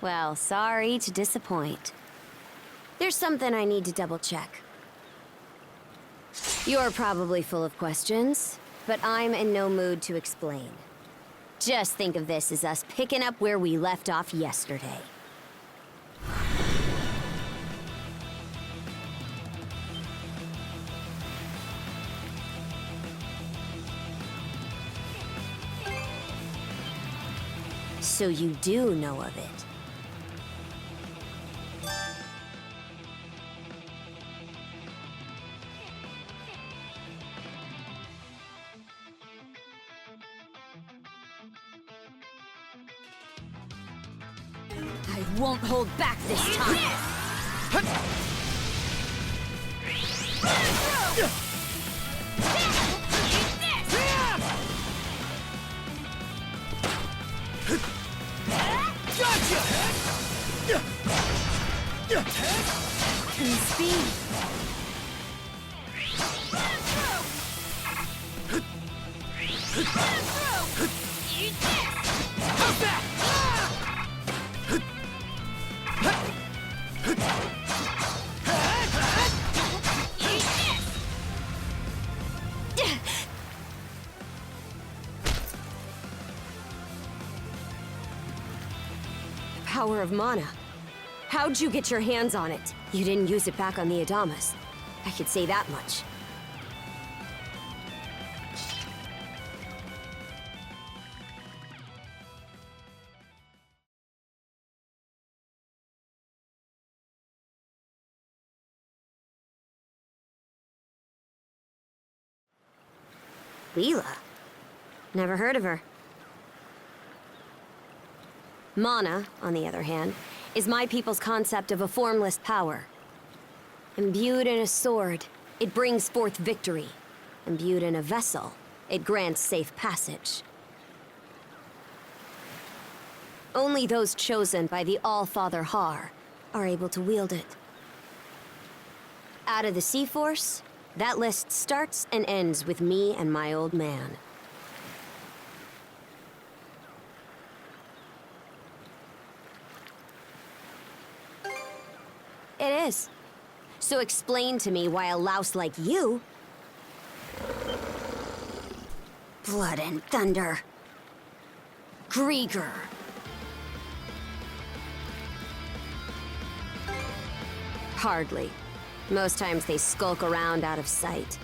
Well, sorry to disappoint. There's something I need to double-check. You're probably full of questions, but I'm in no mood to explain. Just think of this as us picking up where we left off yesterday. So you do know of it. I won't hold back this time. And speed. Power of mana. How'd you get your hands on it? You didn't use it back on the Adamas. I could say that much. Leela? Never heard of her. Mana, on the other hand, is my people's concept of a formless power. Imbued in a sword, it brings forth victory. Imbued in a vessel, it grants safe passage. Only those chosen by the All-Father Har are able to wield it. Out of the Sea Force, that list starts and ends with me and my old man. It is. So explain to me why a louse like you... Blood and thunder. Grieger. Hardly. Most times they skulk around out of sight.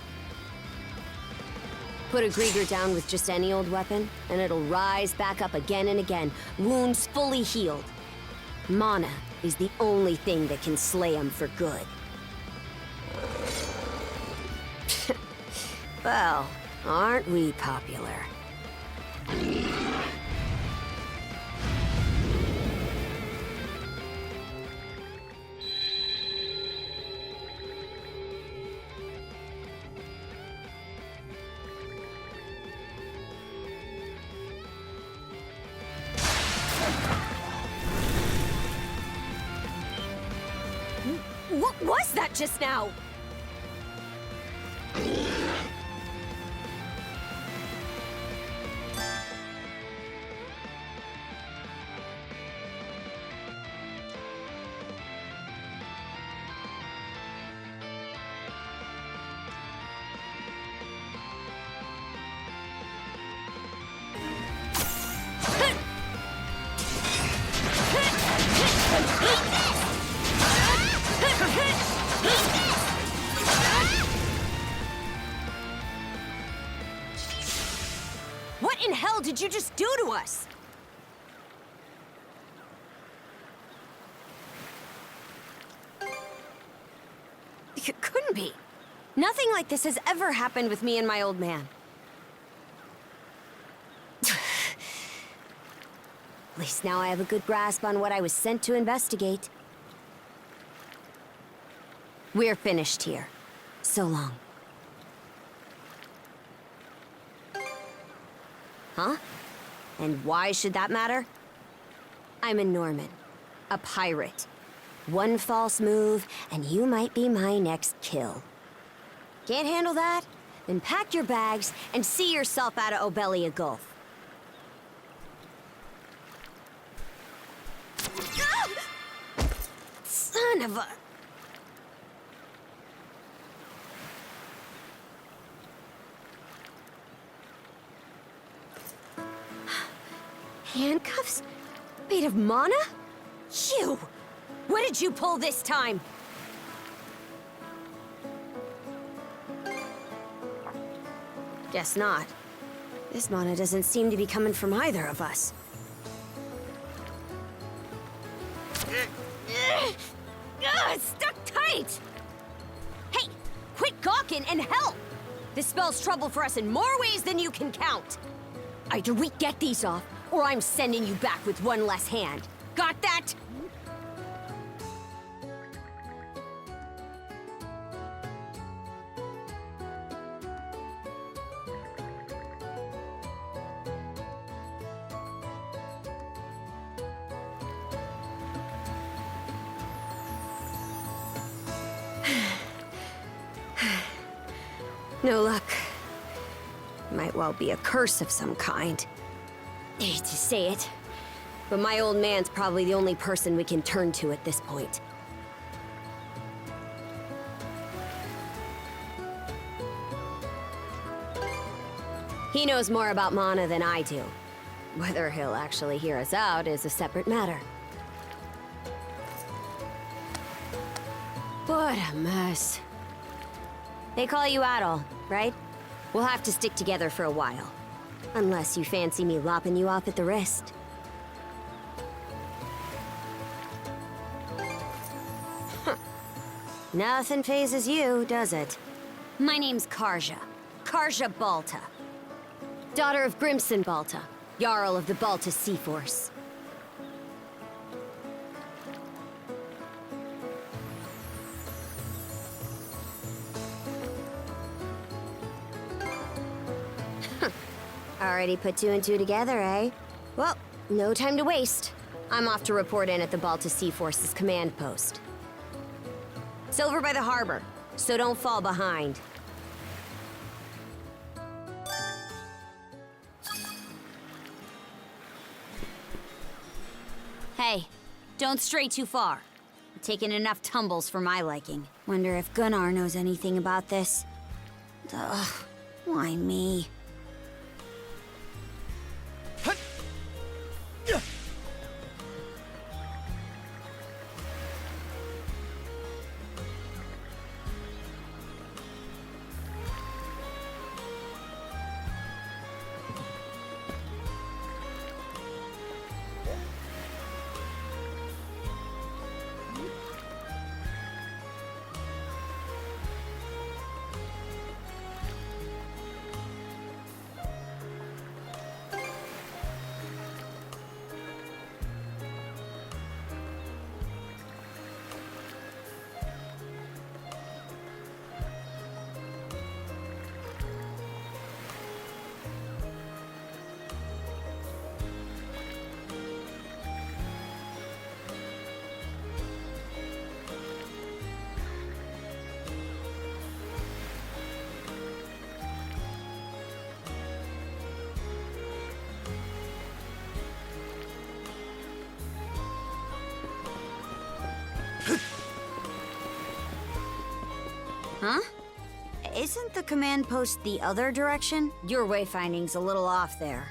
Put a Grieger down with just any old weapon, and it'll rise back up again and again, wounds fully healed. Mana is the only thing that can slay him for good. Well, aren't we popular? What was that just now? What in hell did you just do to us? It couldn't be. Nothing like this has ever happened with me and my old man. At least now I have a good grasp on what I was sent to investigate. We're finished here. So long. Huh? And why should that matter? I'm a Norman. A pirate. One false move, and you might be my next kill. Can't handle that? Then pack your bags and see yourself out of Obelia Gulf. Ah! Son of a... Handcuffs? Made of mana? You! What did you pull this time? Guess not. This mana doesn't seem to be coming from either of us. It's stuck tight! Hey, quit gawking and help! This spells trouble for us in more ways than you can count. Either we get these off, or I'm sending you back with one less hand. Got that? No luck. Might well be a curse of some kind. I hate to say it, but my old man's probably the only person we can turn to at this point. He knows more about mana than I do. Whether he'll actually hear us out is a separate matter. What a mess. They call you Adol, right? We'll have to stick together for a while. Unless you fancy me lopping you off at the wrist. Nothing phases you, does it? My name's Karja. Karja Balta. Daughter of Grimson Balta, Jarl of the Balta Sea Force. Already put two and two together, eh? Well, no time to waste. I'm off to report in at the Balta Sea Force's command post. It's over by the harbor, so don't fall behind. Hey, don't stray too far. You've taken enough tumbles for my liking. Wonder if Gunnar knows anything about this. Ugh, why me? Huh? Isn't the command post the other direction? Your wayfinding's a little off there.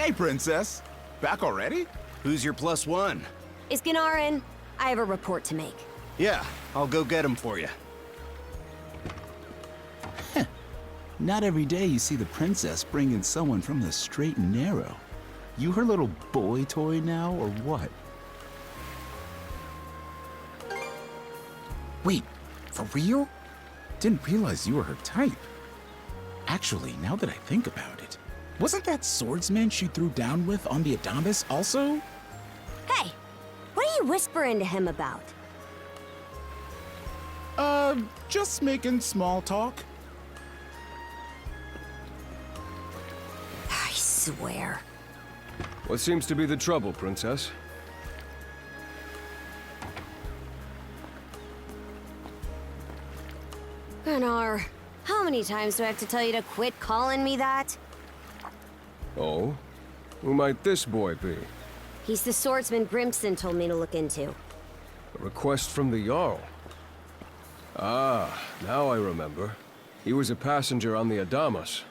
Hey, Princess. Back already? Who's your plus one? Is Gunnar in? I have a report to make. Yeah, I'll go get him for you. Not every day you see the princess bring in someone from the straight and narrow. You her little boy toy now, or what? Wait, for real? Didn't realize you were her type. Actually, now that I think about it, wasn't that swordsman she threw down with on the Adamas also? Hey, what are you whispering to him about? Just making small talk. I swear. What seems to be the trouble, Princess? Gunnar, how many times do I have to tell you to quit calling me that? Oh? Who might this boy be? He's the swordsman Grimson told me to look into. A request from the Jarl. Ah, now I remember. He was a passenger on the Adamas.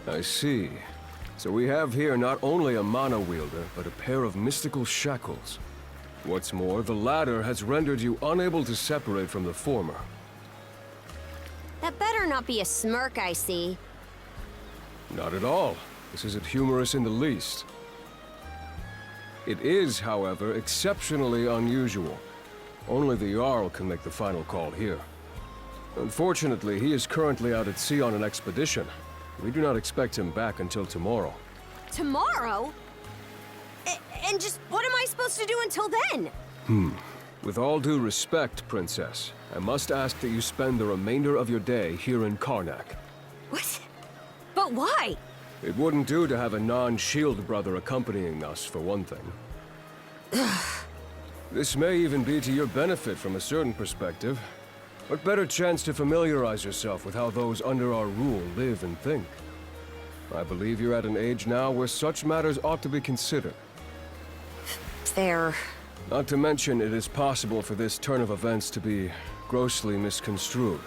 I see. So we have here not only a mana wielder, but a pair of mystical shackles. What's more, the latter has rendered you unable to separate from the former. That better not be a smirk I see. Not at all. This isn't humorous in the least. It is, however, exceptionally unusual. Only the Jarl can make the final call here. Unfortunately, he is currently out at sea on an expedition. We do not expect him back until tomorrow. Tomorrow? And just what am I supposed to do until then? With all due respect, Princess, I must ask that you spend the remainder of your day here in Karnak. What? But why? It wouldn't do to have a non-shield brother accompanying us, for one thing. This may even be to your benefit from a certain perspective. What better chance to familiarize yourself with how those under our rule live and think? I believe you're at an age now where such matters ought to be considered. Fair. Not to mention, it is possible for this turn of events to be grossly misconstrued.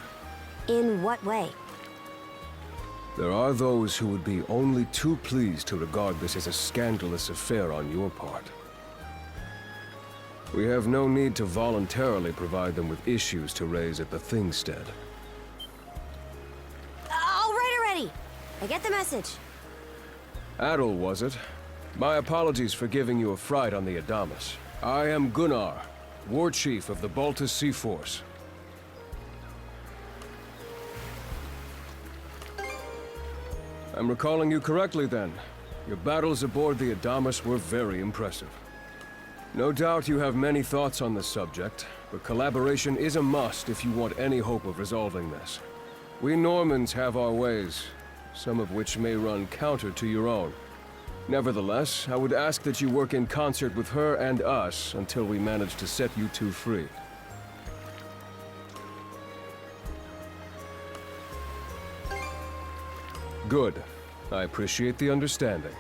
In what way? There are those who would be only too pleased to regard this as a scandalous affair on your part. We have no need to voluntarily provide them with issues to raise at the Thingstead. All right already. I get the message. Adel, was it? My apologies for giving you a fright on the Adamas. I am Gunnar, War Chief of the Baltus Sea Force. I'm recalling you correctly then. Your battles aboard the Adamas were very impressive. No doubt you have many thoughts on this subject, but collaboration is a must if you want any hope of resolving this. We Normans have our ways, some of which may run counter to your own. Nevertheless, I would ask that you work in concert with her and us until we manage to set you two free. Good. I appreciate the understanding.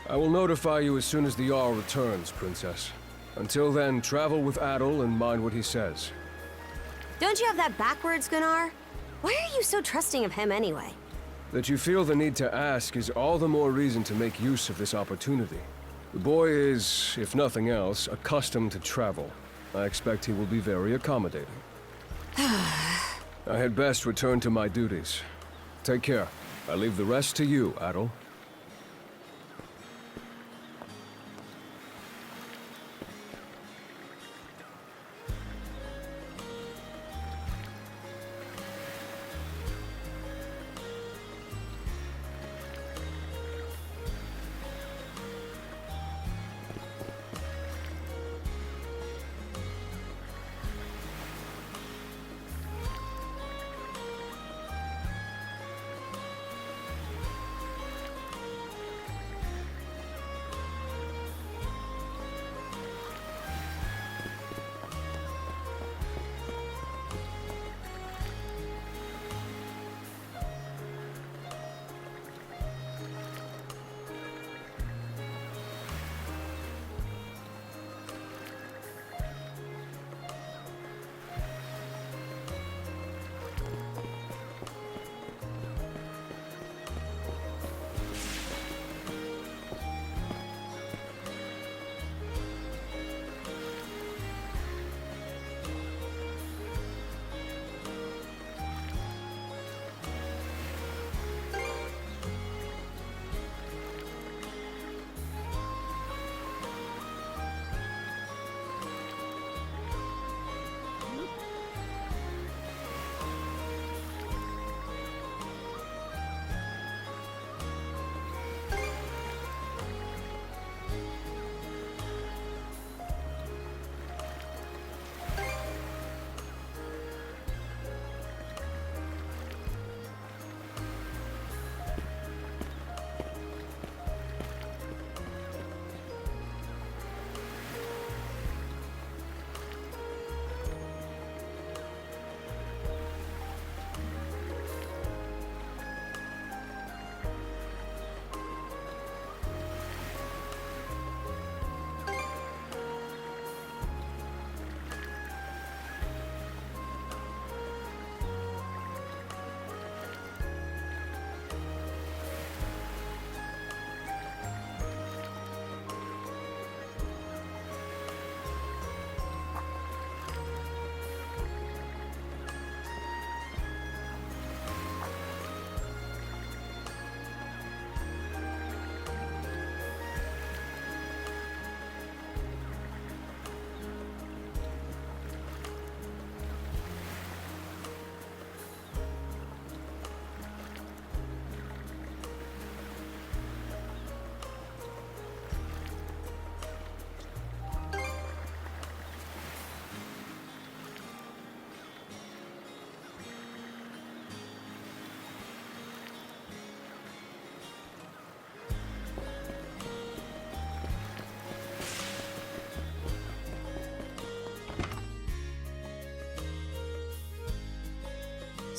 I will notify you as soon as the Jarl returns, Princess. Until then, travel with Adel and mind what he says. Don't you have that backwards, Gunnar? Why are you so trusting of him anyway? That you feel the need to ask is all the more reason to make use of this opportunity. The boy is, if nothing else, accustomed to travel. I expect he will be very accommodating. I had best return to my duties. Take care. I leave the rest to you, Adel.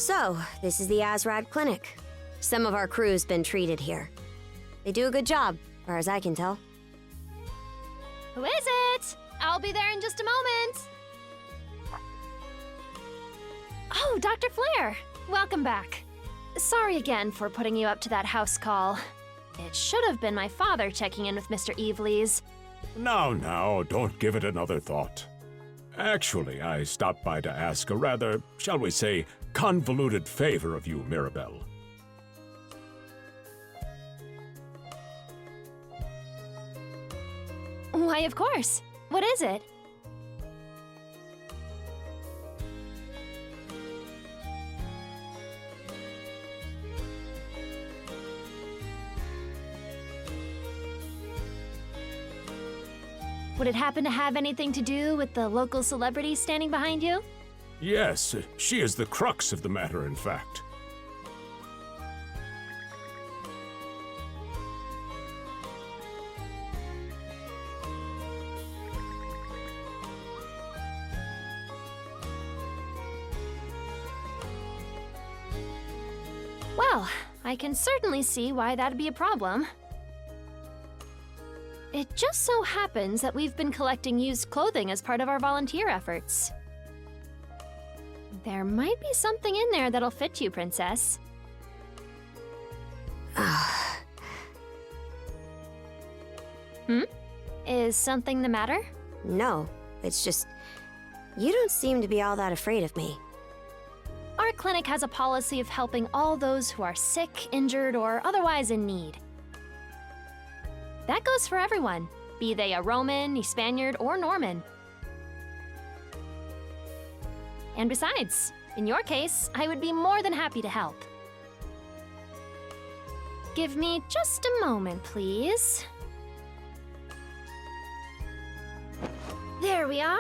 So, this is the Azrad Clinic. Some of our crew's been treated here. They do a good job, as far as I can tell. Who is it? I'll be there in just a moment. Oh, Dr. Flair. Welcome back. Sorry again for putting you up to that house call. It should have been my father checking in with Mr. Evelees. Now, don't give it another thought. Actually, I stopped by to ask a rather, shall we say, convoluted favor of you, Mirabelle. Why, of course. What is it? Would it happen to have anything to do with the local celebrity standing behind you? Yes, she is the crux of the matter, in fact. Well, I can certainly see why that'd be a problem. It just so happens that we've been collecting used clothing as part of our volunteer efforts. There might be something in there that'll fit you, Princess. Is something the matter? No, it's just... You don't seem to be all that afraid of me. Our clinic has a policy of helping all those who are sick, injured, or otherwise in need. That goes for everyone, be they a Roman, a Spaniard, or Norman. And besides, in your case, I would be more than happy to help. Give me just a moment, please. There we are.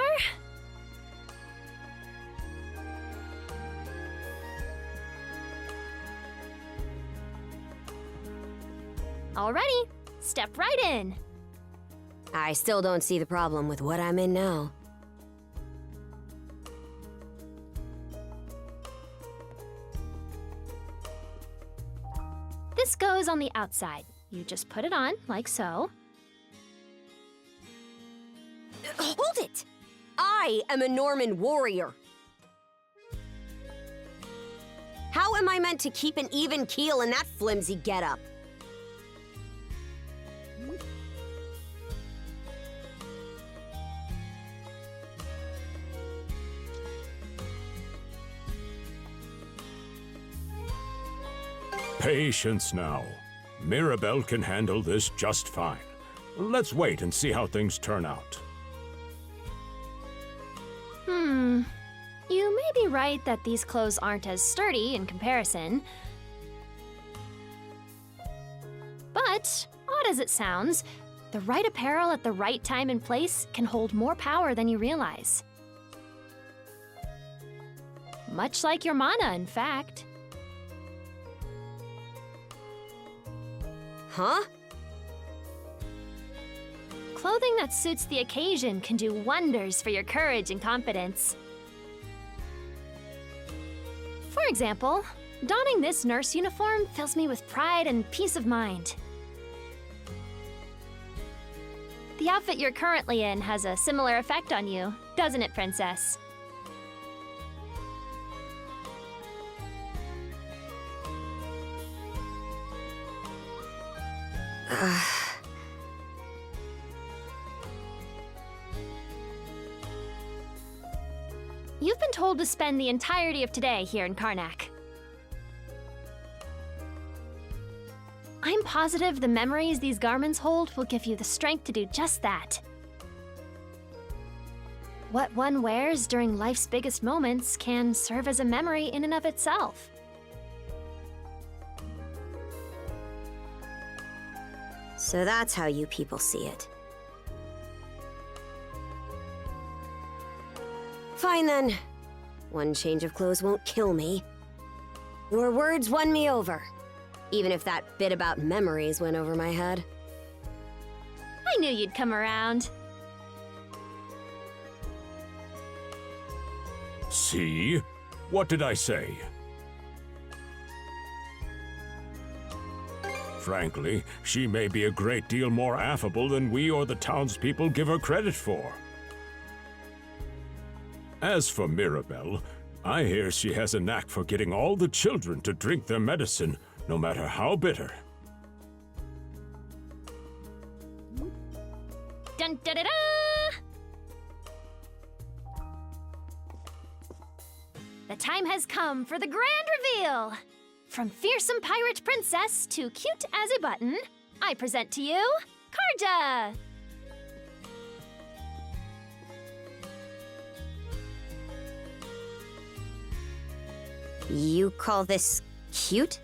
Alrighty, step right in. I still don't see the problem with what I'm in now. This goes on the outside. You just put it on, like so. Hold it! I am a Norman warrior. How am I meant to keep an even keel in that flimsy getup? Patience now. Mirabelle can handle this just fine. Let's wait and see how things turn out. You may be right that these clothes aren't as sturdy in comparison. But, odd as it sounds, the right apparel at the right time and place can hold more power than you realize. Much like your mana, in fact. Huh? Clothing that suits the occasion can do wonders for your courage and confidence. For example, donning this nurse uniform fills me with pride and peace of mind. The outfit you're currently in has a similar effect on you, doesn't it, Princess? You've been told to spend the entirety of today here in Karnak. I'm positive the memories these garments hold will give you the strength to do just that. What one wears during life's biggest moments can serve as a memory in and of itself. So that's how you people see it. Fine then. One change of clothes won't kill me. Your words won me over, even if that bit about memories went over my head. I knew you'd come around. See? What did I say? Frankly, she may be a great deal more affable than we or the townspeople give her credit for. As for Mirabelle, I hear she has a knack for getting all the children to drink their medicine, no matter how bitter. Dun da da da! The time has come for the grand reveal! From fearsome pirate princess to cute as a button, I present to you, Karja! You call this cute?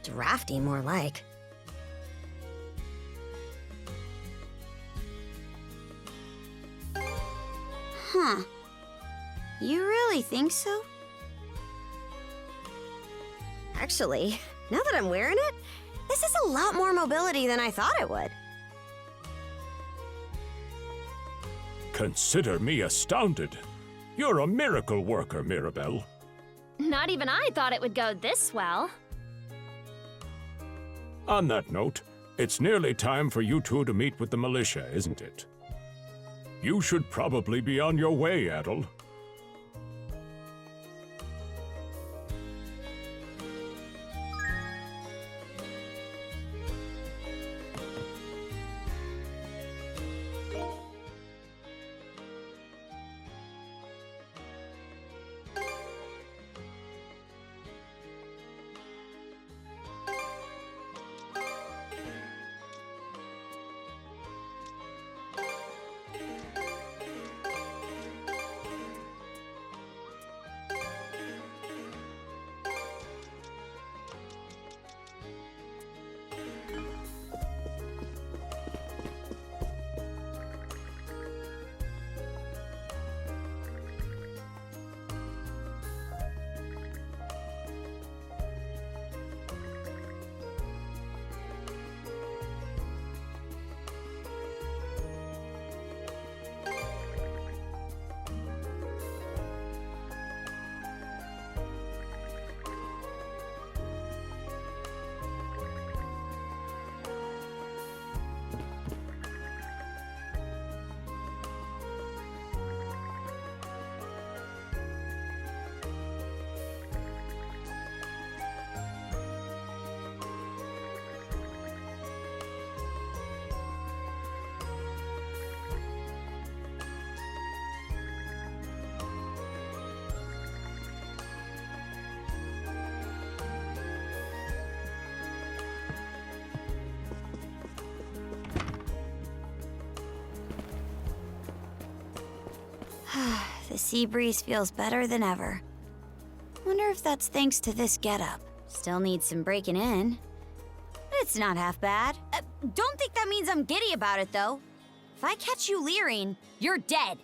Drafty, more like. Huh. You really think so? Actually, now that I'm wearing it, this is a lot more mobility than I thought it would. Consider me astounded. You're a miracle worker, Mirabelle. Not even I thought it would go this well. On that note, it's nearly time for you two to meet with the militia, isn't it? You should probably be on your way, Adel. The sea breeze feels better than ever. Wonder if that's thanks to this getup. Still needs some breaking in. But it's not half bad. Don't think that means I'm giddy about it, though. If I catch you leering, you're dead.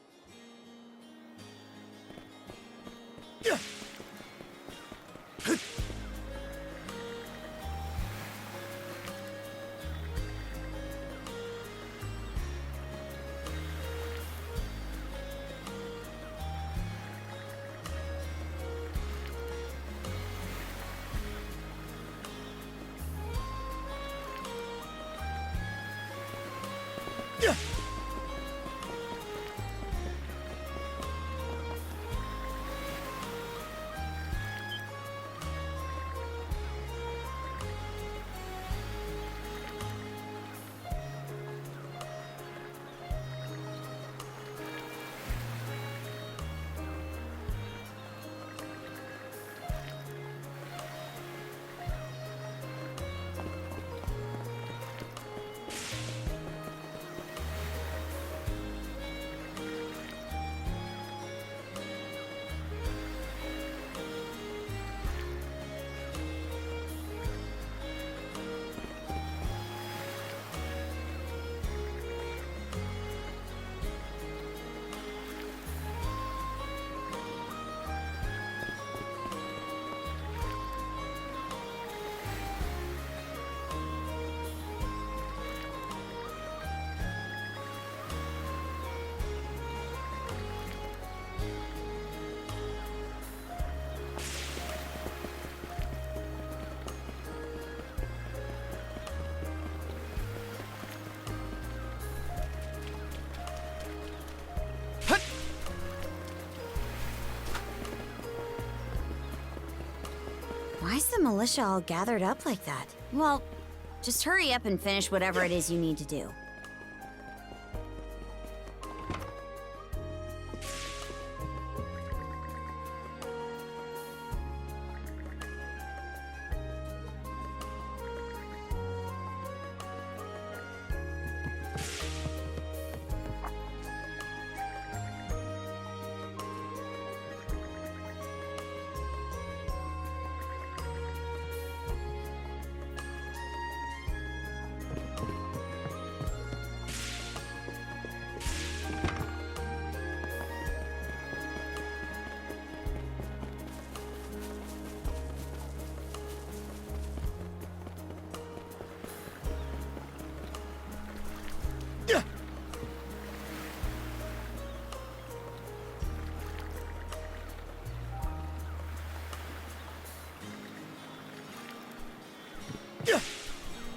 militia all gathered up like that? Well, just hurry up and finish whatever it is you need to do.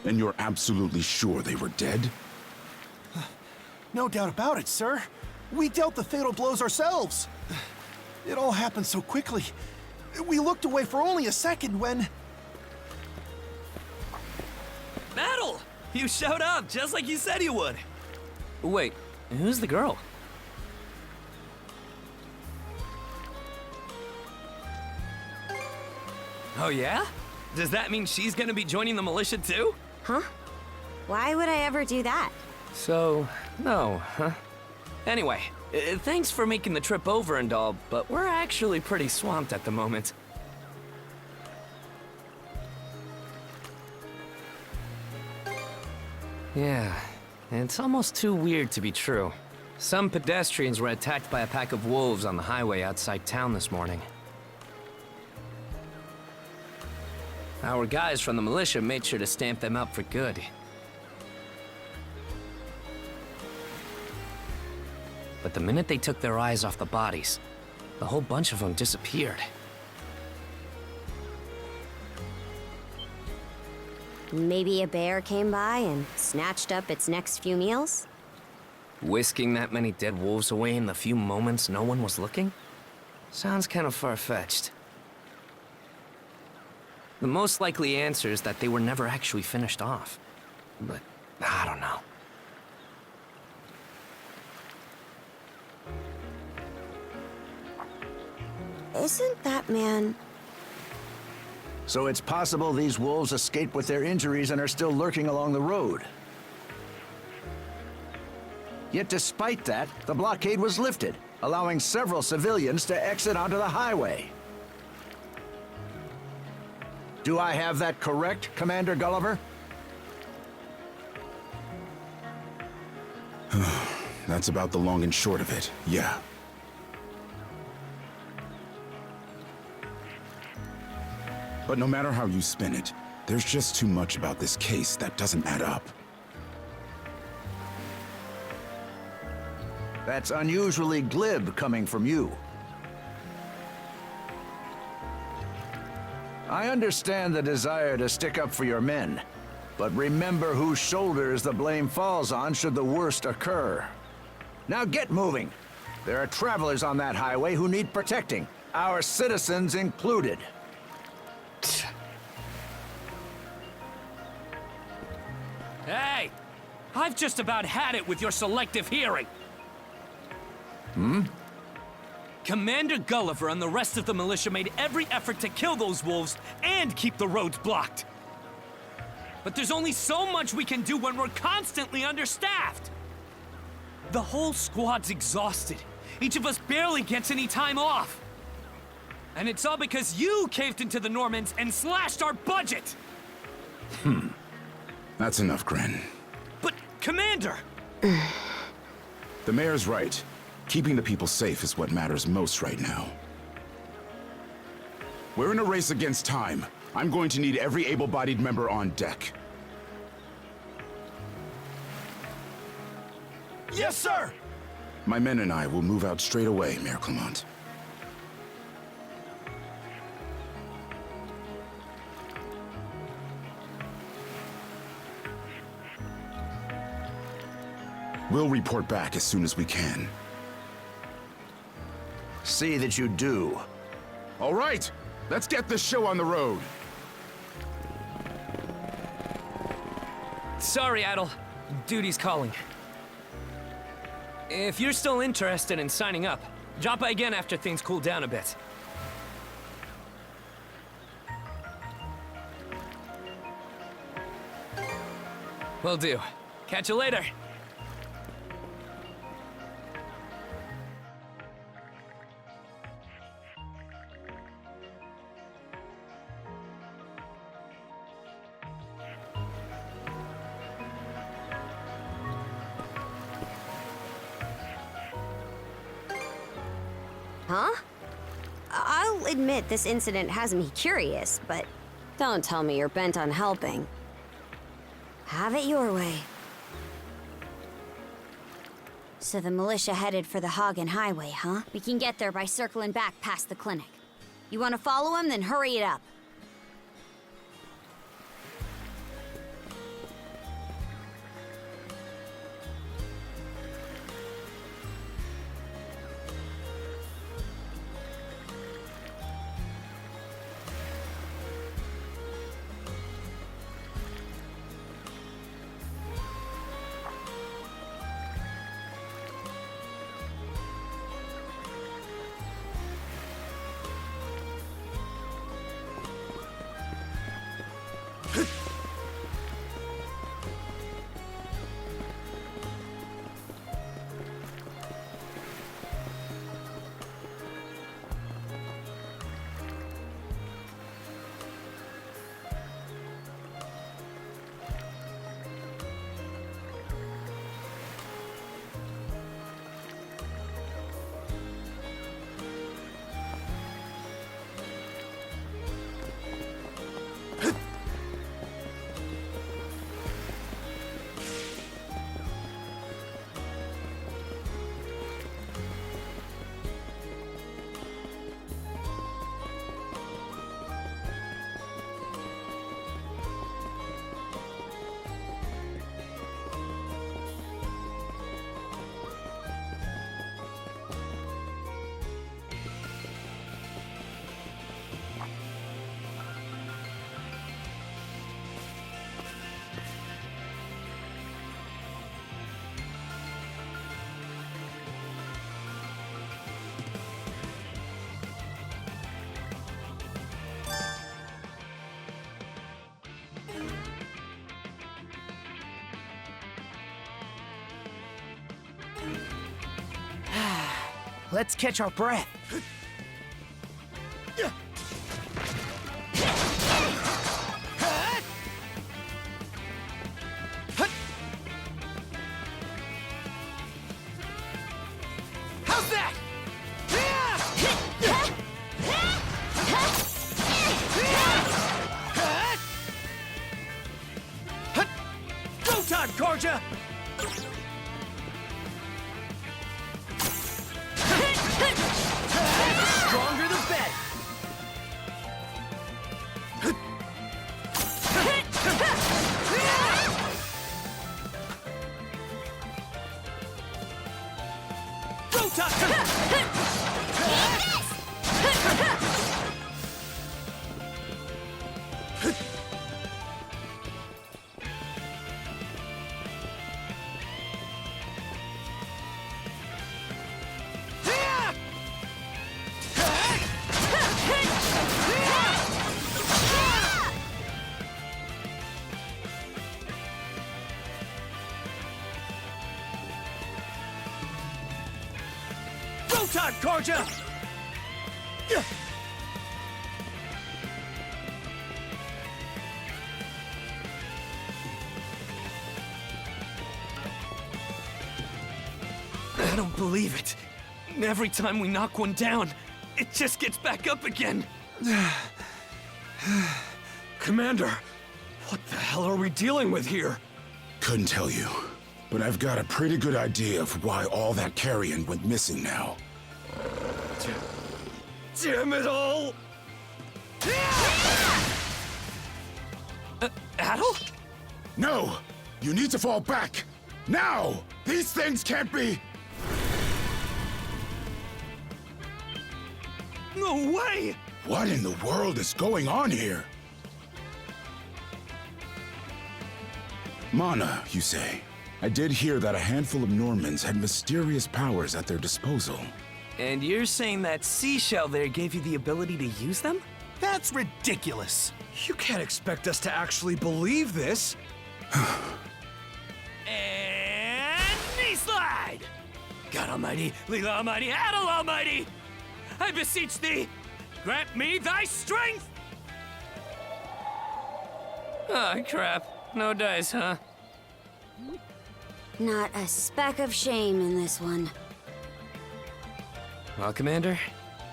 And you're absolutely sure they were dead? No doubt about it, sir. We dealt the fatal blows ourselves. It all happened so quickly. We looked away for only a second when... Metal! You showed up just like you said you would. Wait, who's the girl? Oh yeah? Does that mean she's gonna be joining the militia too? Huh? Why would I ever do that? So, no, huh? Anyway, thanks for making the trip over and all, but we're actually pretty swamped at the moment. Yeah, it's almost too weird to be true. Some pedestrians were attacked by a pack of wolves on the highway outside town this morning. Our guys from the militia made sure to stamp them out for good. But the minute they took their eyes off the bodies, the whole bunch of them disappeared. Maybe a bear came by and snatched up its next few meals? Whisking that many dead wolves away in the few moments no one was looking? Sounds kind of far-fetched. The most likely answer is that they were never actually finished off. But I don't know. Isn't that man... So it's possible these wolves escaped with their injuries and are still lurking along the road. Yet despite that, the blockade was lifted, allowing several civilians to exit onto the highway. Do I have that correct, Commander Gulliver? That's about the long and short of it, yeah. But no matter how you spin it, there's just too much about this case that doesn't add up. That's unusually glib coming from you. I understand the desire to stick up for your men, but remember whose shoulders the blame falls on should the worst occur. Now get moving. There are travelers on that highway who need protecting, our citizens included. Hey! I've just about had it with your selective hearing. Commander Gulliver and the rest of the militia made every effort to kill those wolves and keep the roads blocked. But there's only so much we can do when we're constantly understaffed. The whole squad's exhausted. Each of us barely gets any time off. And it's all because you caved into the Normans and slashed our budget! That's enough, Gren. But, Commander! The mayor's right. Keeping the people safe is what matters most right now. We're in a race against time. I'm going to need every able-bodied member on deck. Yes, sir! My men and I will move out straight away, Mayor Clement. We'll report back as soon as we can. See that you do. All right, let's get this show on the road. Sorry, Adel. Duty's calling. If you're still interested in signing up, drop by again after things cool down a bit. Will do. Catch you later. Huh? I'll admit this incident has me curious, but don't tell me you're bent on helping. Have it your way. So the militia headed for the Hagen Highway, huh? We can get there by circling back past the clinic. You want to follow him? Then hurry it up. Let's catch our breath. How's that? Go time, Korja! Stronger the better. Go time! Go time, Korja! I don't believe it. Every time we knock one down, it just gets back up again. Commander, what the hell are we dealing with here? Couldn't tell you, but I've got a pretty good idea of why all that carrion went missing now. Damn it all! Adel? No! You need to fall back! Now! These things can't be... No way! What in the world is going on here? Mana, you say? I did hear that a handful of Normans had mysterious powers at their disposal. And you're saying that seashell there gave you the ability to use them? That's ridiculous. You can't expect us to actually believe this. And knee slide! God Almighty, Leela Almighty, Adel Almighty! I beseech thee, grant me thy strength! Oh, crap. No dice, huh? Not a speck of shame in this one. Well, Commander,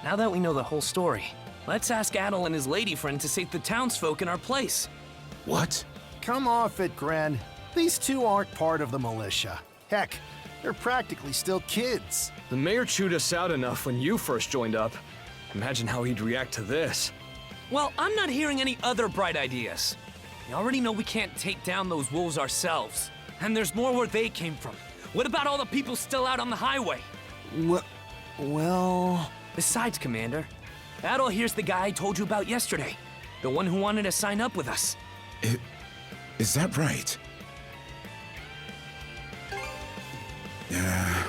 now that we know the whole story, let's ask Adel and his lady friend to save the townsfolk in our place. What? Come off it, Gren. These two aren't part of the militia. Heck, they're practically still kids. The mayor chewed us out enough when you first joined up. Imagine how he'd react to this. Well, I'm not hearing any other bright ideas. We already know we can't take down those wolves ourselves. And there's more where they came from. What about all the people still out on the highway? Well... Besides, Commander, Adel here's the guy I told you about yesterday. The one who wanted to sign up with us. Is that right? Yeah.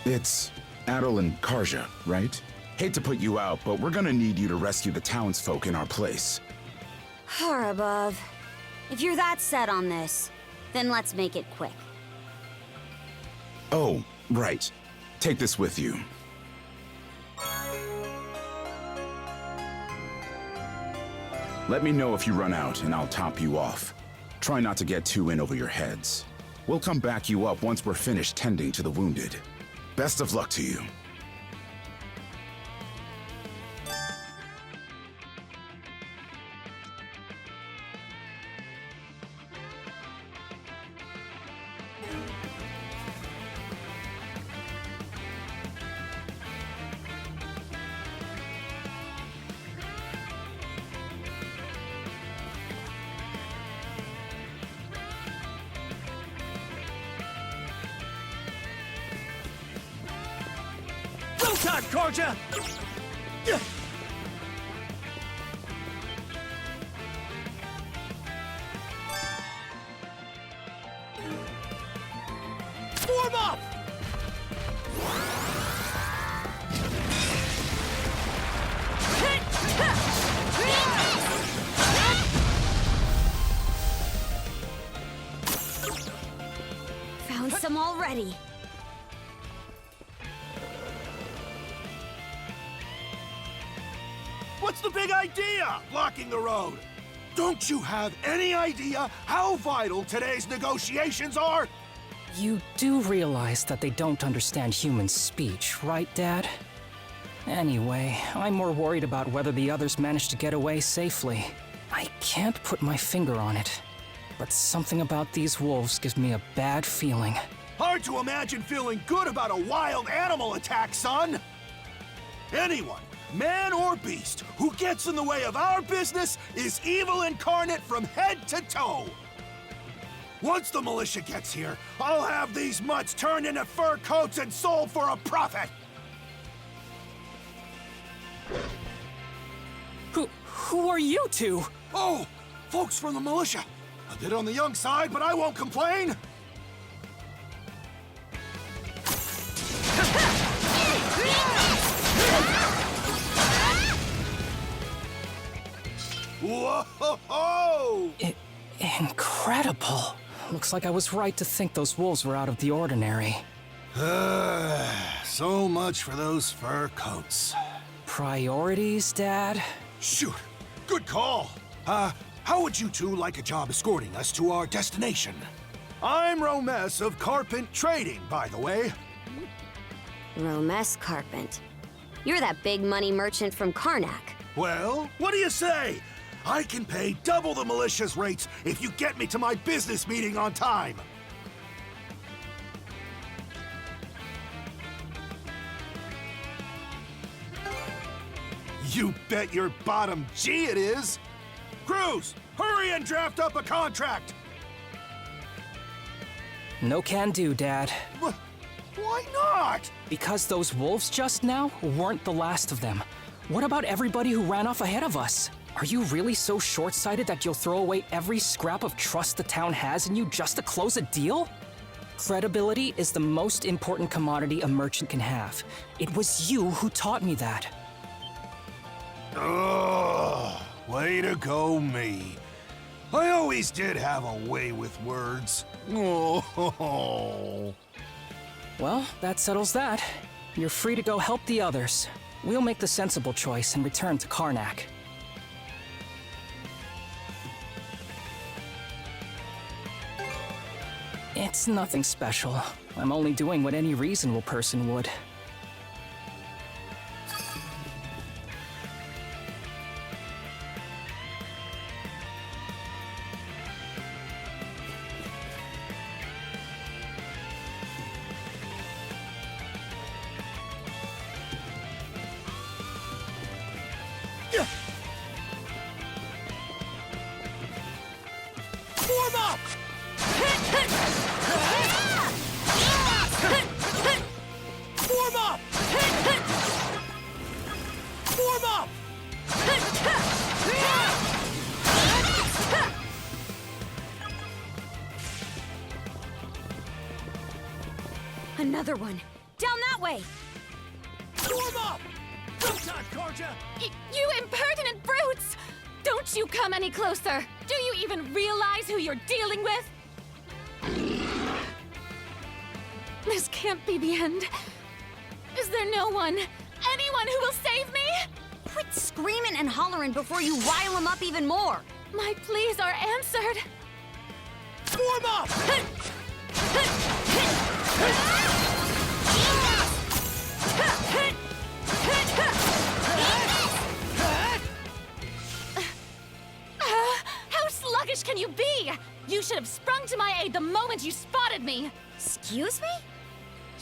It's Adel and Karja, right? Hate to put you out, but we're gonna need you to rescue the townsfolk in our place. Far above. If you're that set on this, then let's make it quick. Oh, right. Take this with you. Let me know if you run out, and I'll top you off. Try not to get too in over your heads. We'll come back you up once we're finished tending to the wounded. Best of luck to you. Go time, Karja! Form up! Found some already. What's the big idea, blocking the road? Don't you have any idea how vital today's negotiations are? You do realize that they don't understand human speech, right, Dad? Anyway, I'm more worried about whether the others managed to get away safely. I can't put my finger on it, but something about these wolves gives me a bad feeling. Hard to imagine feeling good about a wild animal attack, son! Anyone, man or beast, who gets in the way of our business is evil incarnate from head to toe! Once the militia gets here, I'll have these mutts turned into fur coats and sold for a profit! Who are you two? Oh, folks from the militia. A bit on the young side, but I won't complain! Whoa-ho-ho! Incredible. Looks like I was right to think those wolves were out of the ordinary. So much for those fur coats. Priorities, Dad? Shoot, good call. How would you two like a job escorting us to our destination? I'm Romes of Carpent Trading, by the way. Romes Carpent. You're that big money merchant from Karnak. Well, what do you say? I can pay double the militia's rates if you get me to my business meeting on time. You bet your bottom G it is. Cruz, hurry and draft up a contract. No can do, Dad. Why not? Because those wolves just now weren't the last of them. What about everybody who ran off ahead of us? Are you really so short-sighted that you'll throw away every scrap of trust the town has in you just to close a deal? Credibility is the most important commodity a merchant can have. It was you who taught me that. Ugh, way to go, me. I always did have a way with words. Oh. Well, that settles that. You're free to go help the others. We'll make the sensible choice and return to Karnak. It's nothing special. I'm only doing what any reasonable person would. Form up! Form up! Form up! Another one. Down that way. Form up! Go time, Karja! You impertinent brutes! Don't you come any closer! Do you even realize who you're dealing with? This can't be the end. Is there no one, anyone who will save me? Quit screaming and hollering before you rile them up even more. My pleas are answered. Form up! How sluggish can you be? You should have sprung to my aid the moment you spotted me. Excuse me?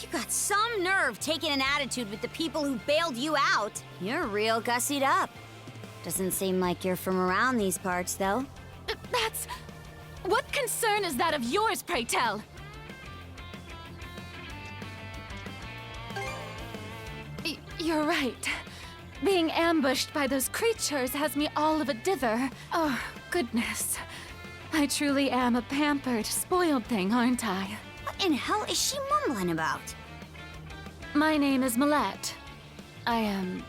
You got some nerve taking an attitude with the people who bailed you out. You're real gussied up. Doesn't seem like you're from around these parts, though. That's... What concern is that of yours, pray tell? You're right. Being ambushed by those creatures has me all of a dither. Oh, goodness. I truly am a pampered, spoiled thing, aren't I? What in hell is she mumbling about? My name is Millette. I am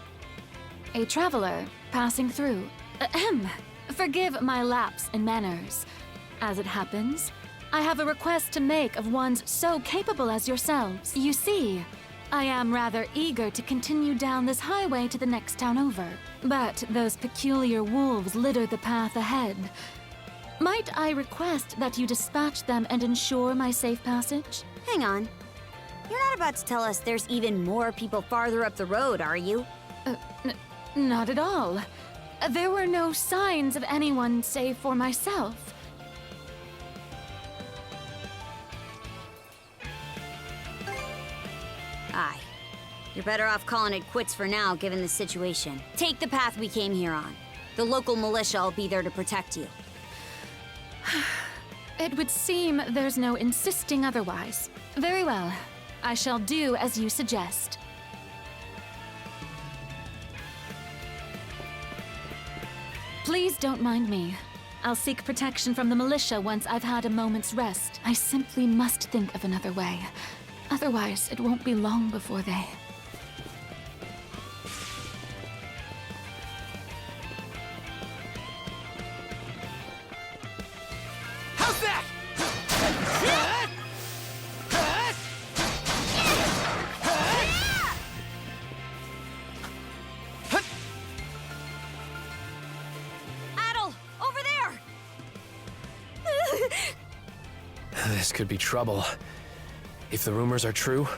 a traveler passing through. Ahem. Forgive my lapse in manners. As it happens, I have a request to make of ones so capable as yourselves. You see, I am rather eager to continue down this highway to the next town over. But those peculiar wolves litter the path ahead. Might I request that you dispatch them and ensure my safe passage? Hang on. You're not about to tell us there's even more people farther up the road, are you? Not at all. There were no signs of anyone save for myself. Aye. You're better off calling it quits for now, given the situation. Take the path we came here on. The local militia will be there to protect you. It would seem there's no insisting otherwise. Very well. I shall do as you suggest. Please don't mind me. I'll seek protection from the militia once I've had a moment's rest. I simply must think of another way. Otherwise, it won't be long before they... How's that? Adel, over there! This could be trouble. If the rumors are true,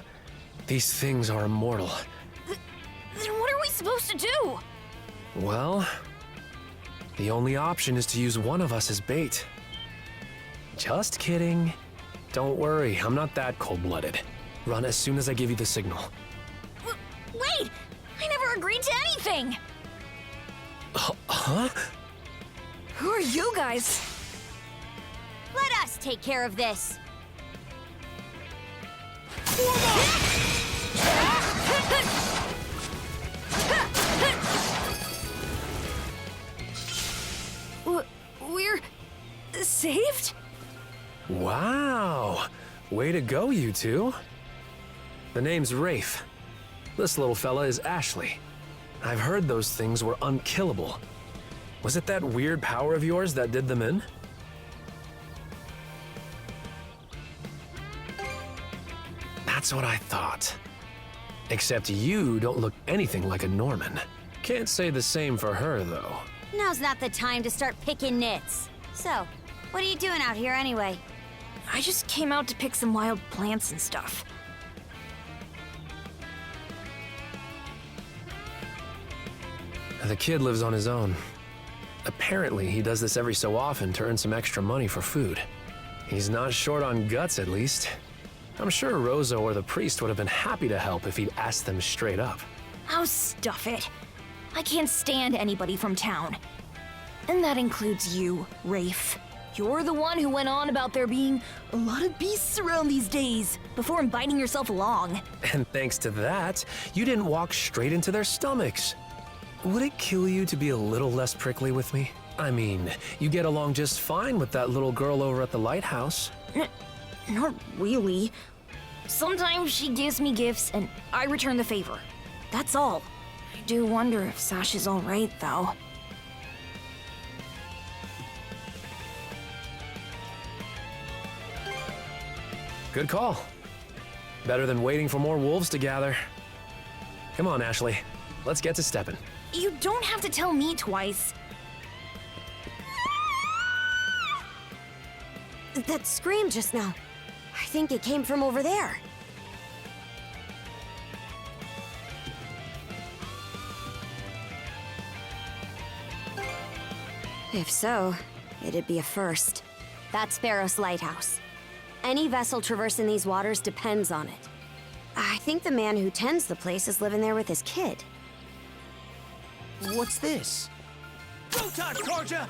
these things are immortal. Then what are we supposed to do? Well, the only option is to use one of us as bait. Just kidding. Don't worry, I'm not that cold-blooded. Run as soon as I give you the signal. Wait! I never agreed to anything! Huh? Who are you guys? Let us take care of this. saved? Wow! Way to go, you two. The name's Rafe. This little fella is Ashley. I've heard those things were unkillable. Was it that weird power of yours that did them in? That's what I thought. Except you don't look anything like a Norman. Can't say the same for her, though. Now's not the time to start picking nits. So, what are you doing out here anyway? I just came out to pick some wild plants and stuff. The kid lives on his own. Apparently, he does this every so often to earn some extra money for food. He's not short on guts, at least. I'm sure Rozo or the priest would have been happy to help if he'd asked them straight up. Oh, stuff it. I can't stand anybody from town. And that includes you, Rafe. You're the one who went on about there being a lot of beasts around these days, before inviting yourself along. And thanks to that, you didn't walk straight into their stomachs. Would it kill you to be a little less prickly with me? I mean, you get along just fine with that little girl over at the lighthouse. Not really. Sometimes she gives me gifts and I return the favor. That's all. I do wonder if Sash is alright, though. Good call. Better than waiting for more wolves to gather. Come on, Ashley. Let's get to stepping. You don't have to tell me twice. That scream just now. I think it came from over there. If so, it'd be a first. That's Pharos Lighthouse. Any vessel traversing these waters depends on it. I think the man who tends the place is living there with his kid. What's this? Go time, Georgia!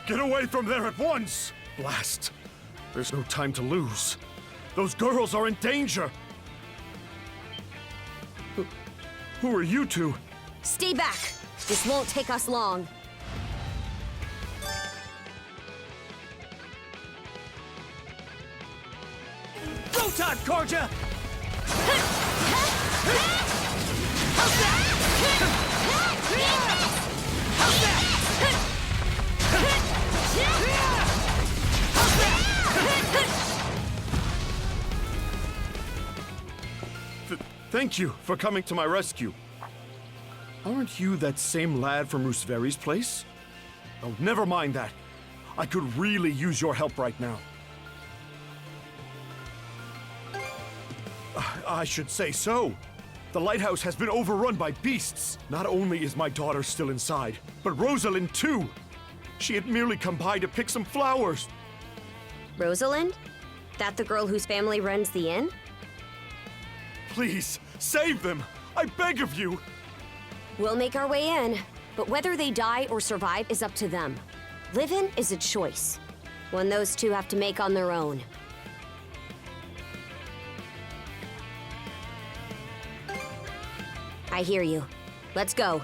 Get away from there at once! Blast! There's no time to lose. Those girls are in danger! Who are you two? Stay back. This won't take us long. Go time, Karja! Thank you for coming to my rescue. Aren't you that same lad from Rooseveri's place? Oh, never mind that. I could really use your help right now. I should say so. The lighthouse has been overrun by beasts. Not only is my daughter still inside, but Rosalind too. She had merely come by to pick some flowers. Rosalind? That the girl whose family runs the inn? Please, save them! I beg of you! We'll make our way in, but whether they die or survive is up to them. Living is a choice, one those two have to make on their own. I hear you. Let's go.